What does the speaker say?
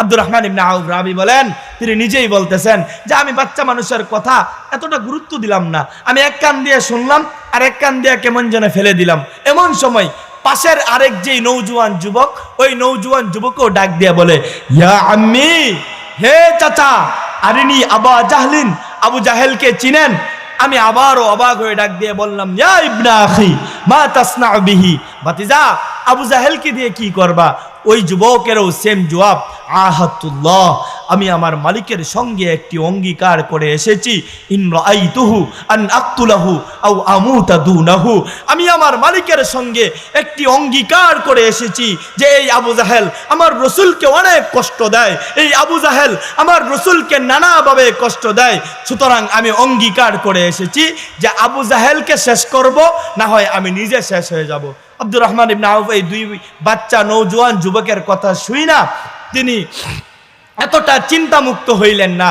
আব্দুর রহমান ইবনে আউফ রাবি বলেন, তিনি নিজেই বলতেছেন যে আমি বাচ্চা মানুষের কথা এতটা গুরুত্ব দিলাম না, আমি এক কান দিয়ে শুনলাম আর এক কান দিয়ে কেমন যেন ফেলে দিলাম। এমন সময় পাশের আরেক যেই নৌজওয়ান যুবক, ওই নৌজওয়ান যুবকও ডাক দিয়ে বলে, ইয়া আম্মি, হে চাচা, আরিনি আবা জাহলিন, আবু জাহেলকে চিনেন? আমি আবারও অবাক হয়ে ডাক দিয়ে বললাম, ইয়া ইবনা আখি মা তাসনাউ বিহি, ভাতিজা আবু জাহেলকে দিয়ে কি করবা? ওই যুবকেরও সেম জবাব, আহাতুল্লাহ, আমি আমার মালিকের সঙ্গে একটি অঙ্গীকার করে এসেছি, ইন রাআইতুহু আন আকতুলাহু আও আমুতা দুনাহু, আমি আমার মালিকের সঙ্গে একটি অঙ্গীকার করে এসেছি যে এই আবু জাহেল আমার রসুলকে অনেক কষ্ট দেয়, এই আবু জাহেল আমার রসুলকে নানাভাবে কষ্ট দেয়, সুতরাং আমি অঙ্গীকার করে এসেছি যে আবু জাহেলকে শেষ করব, না হয় আমি নিজে শেষ হয়ে যাব। আব্দুর রহমান ইবনে আউফ এই দুই বাচ্চা নওজোয়ান যুবকের কথা শুই না তিনি এতটা চিন্তামুক্ত হইলেন না।